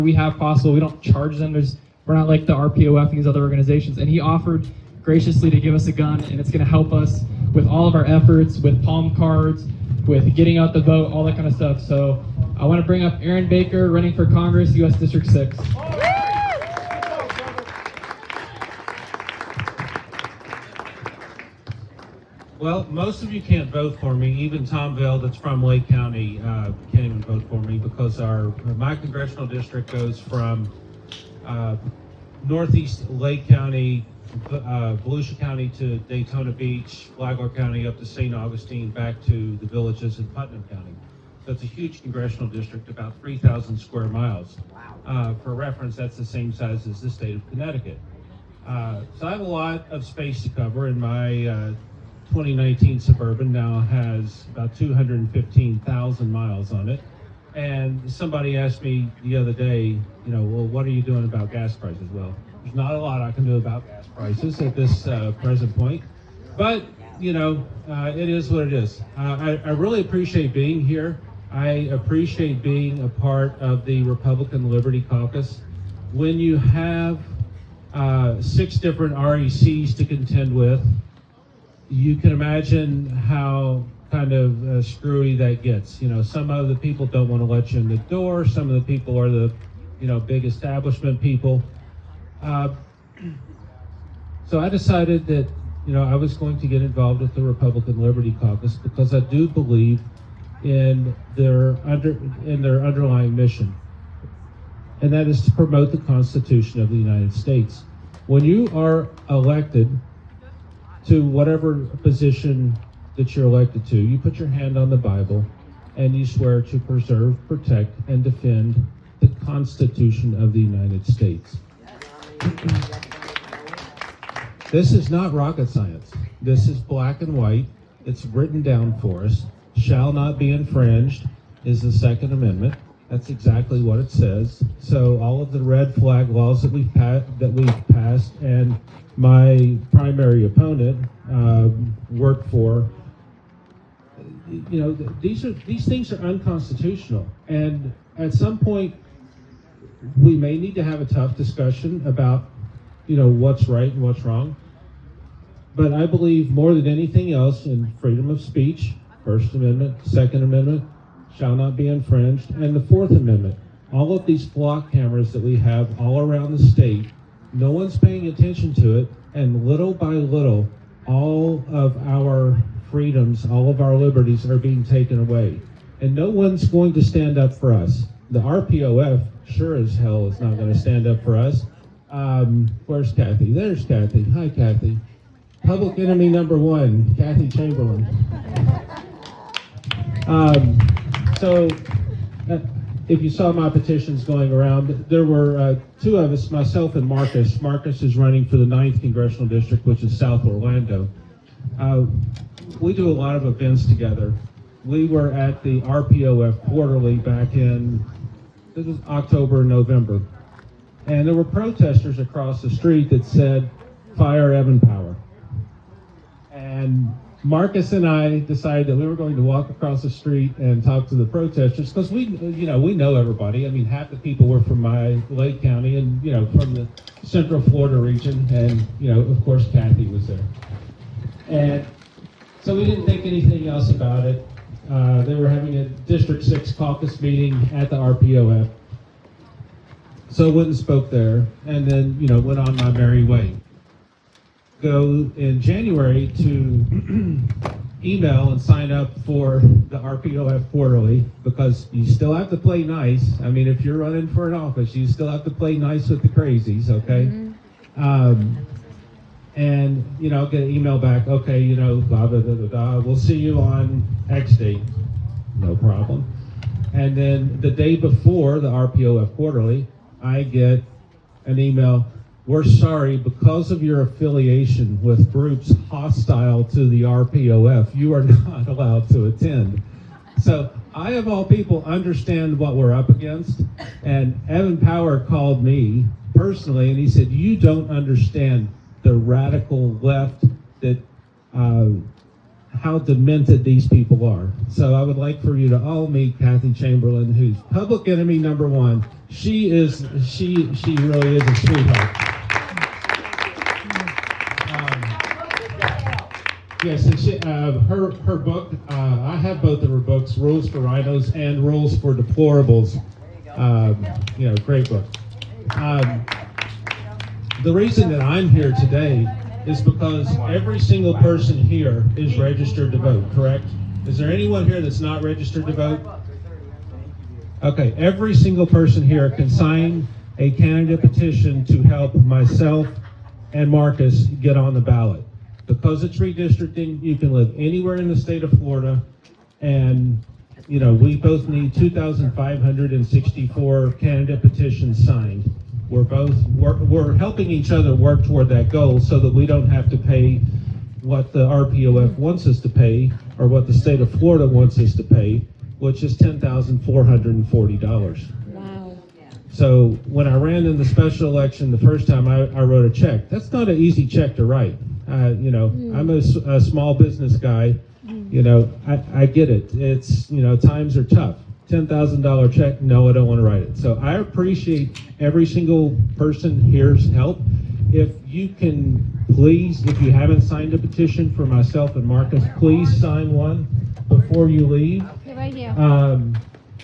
we have possible. We don't charge them. We're not like the RPOF and these other organizations. And he offered graciously to give us a gun, and it's going to help us with all of our efforts, with palm cards, with getting out the vote, all that kind of stuff. So I want to bring up Aaron Baker, running for Congress, U.S. District 6. Well, most of you can't vote for me. Even Tom Vale, that's from Lake County, can't even vote for me because my congressional district goes from northeast Lake County, Volusia County to Daytona Beach, Flagler County up to St. Augustine, back to the villages in Putnam County. So it's a huge congressional district, about 3,000 square miles. For reference, that's the same size as the state of Connecticut. So I have a lot of space to cover, and my 2019 Suburban now has about 215,000 miles on it. And somebody asked me the other day, well, what are you doing about gas prices? Well, there's not a lot I can do about gas prices at this present point, but it is what it is. I really appreciate being here. I appreciate being a part of the Republican Liberty Caucus. When you have 6 different RECs to contend with, you can imagine how kind of screwy that gets. Some of the people don't want to let you in the door. Some of the people are the, big establishment people. So I decided that, I was going to get involved with the Republican Liberty Caucus because I do believe in their underlying mission, and that is to promote the Constitution of the United States. When you are elected to whatever position that you're elected to, you put your hand on the Bible and you swear to preserve, protect, and defend the Constitution of the United States. This is not rocket science. This is black and white. It's written down for us. Shall not be infringed is the Second Amendment. That's exactly what it says. So all of the red flag laws that we've passed and my primary opponent worked for, these things are unconstitutional. And at some point, we may need to have a tough discussion about, what's right and what's wrong. But I believe more than anything else in freedom of speech, First Amendment, Second Amendment, shall not be infringed, and the Fourth Amendment. All of these flock cameras that we have all around the state, no one's paying attention to it, and little by little, all of our freedoms, all of our liberties are being taken away. And no one's going to stand up for us. The RPOF sure as hell is not going to stand up for us. Where's Kathy? There's Kathy. Hi, Kathy. Public enemy number 1, Kathy Chamberlain. So if you saw my petitions going around, there were 2 of us, myself and Marcus. Marcus is running for the 9th Congressional District, which is South Orlando. We do a lot of events together. We were at the RPOF Quarterly back in October, November. And there were protesters across the street that said, "Fire Evan Power." And Marcus and I decided that we were going to walk across the street and talk to the protesters because we know everybody. I mean, half the people were from my Lake County and, from the Central Florida region. And, of course, Kathy was there. And so we didn't think anything else about it. They were having a District 6 caucus meeting at the RPOF. So I went and spoke there and then, went on my merry way. Go in January to email and sign up for the RPOF Quarterly because you still have to play nice. I mean, if you're running for an office, you still have to play nice with the crazies, okay? Mm-hmm. And, I'll get an email back, okay, blah, blah, blah, blah, blah. We'll see you on X date. No problem. And then the day before the RPOF Quarterly, I get an email, "We're sorry, because of your affiliation with groups hostile to the RPOF, you are not allowed to attend." So I, of all people, understand what we're up against. And Evan Power called me personally, and he said, "You don't understand the radical left that how demented these people are. So I would like for you to all meet Kathy Chamberlain, who's public enemy number one. She really is a sweetheart. Yes, and her book, I have both of her books, Rules for Rhinos and Rules for Deplorables. Great book. The reason that I'm here today is because every single person here is registered to vote, correct? Is there anyone here that's not registered to vote? Okay, every single person here can sign a candidate petition to help myself and Marcus get on the ballot. Because it's redistricting, you can live anywhere in the state of Florida, and we both need 2,564 candidate petitions signed. We're helping each other work toward that goal so that we don't have to pay what the RPOF wants us to pay or what the state of Florida wants us to pay, which is $10,440. Wow. So when I ran in the special election the first time, I wrote a check. That's not an easy check to write. I'm a small business guy. I get it. It's, times are tough. $10,000 check, no, I don't want to write it. So I appreciate every single person here's help. If you can please, if you haven't signed a petition for myself and Marcus, please sign one before you leave. Right here. And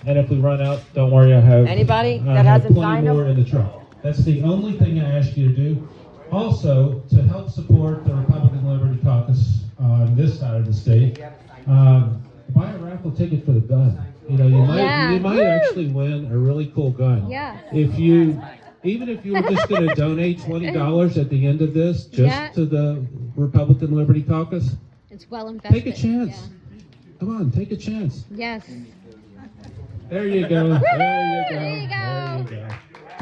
if we run out, don't worry, I have Anybody I that have hasn't plenty signed more them? in the truck. That's the only thing I ask you to do. Also, to help support the Republican Liberty Caucus on this side of the state, buy a raffle ticket for the gun. You might actually win a really cool gun. Yeah. Even if you were just going to donate $20 at the end of this, just to the Republican Liberty Caucus, It's well invested. take a chance. Come on, take a chance. Yes. There you go. There you go. There you go. There you go.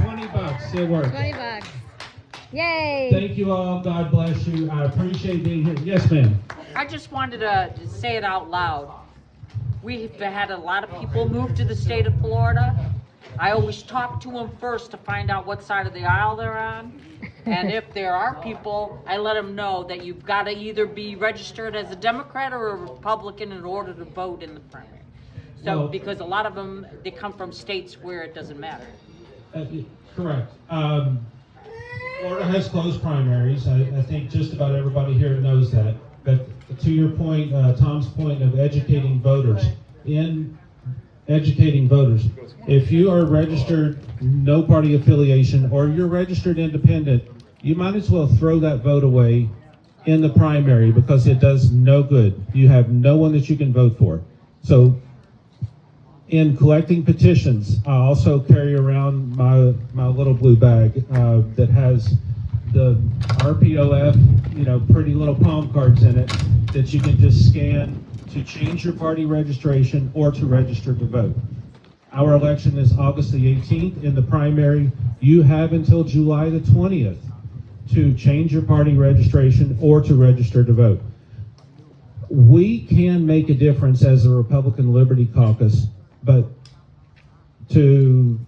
$20. It works. $20. Yay. Thank you all. God bless you. I appreciate being here. Yes, ma'am. I just wanted to say it out loud. We've had a lot of people move to the state of Florida. I always talk to them first to find out what side of the aisle they're on. And if there are people, I let them know that you've got to either be registered as a Democrat or a Republican in order to vote in the primary. So, Well, because a lot of them, they come from states where it doesn't matter. Correct. Florida has closed primaries. I think just about everybody here knows that. But to your point, Tom's point of educating voters, if you are registered, no party affiliation, or you're registered independent, you might as well throw that vote away in the primary because it does no good. You have no one that you can vote for. So in collecting petitions, I also carry around my little blue bag that has the RPOF, pretty little palm cards in it that you can just scan to change your party registration or to register to vote. Our election is August the 18th. In the primary, you have until July the 20th to change your party registration or to register to vote. We can make a difference as a Republican Liberty Caucus, but to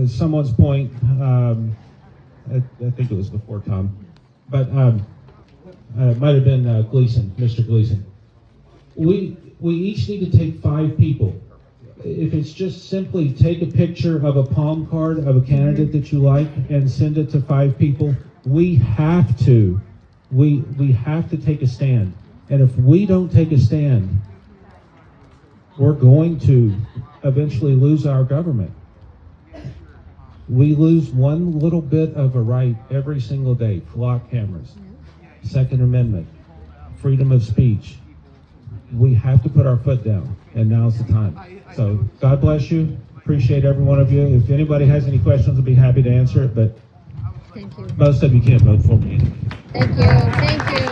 someone's point, I think it was before Tom, but it might have been Mr. Gleason. We each need to take 5 people. If it's just simply take a picture of a palm card of a candidate that you like and send it to 5 people, we have to take a stand. And if we don't take a stand, we're going to eventually lose our government. We lose one little bit of a right every single day. Flock cameras, Second Amendment, freedom of speech. We have to put our foot down, and now's the time. So God bless you. Appreciate every one of you. If anybody has any questions, I'll be happy to answer it, but Thank you. most of you can't vote for me. Thank you. Thank you.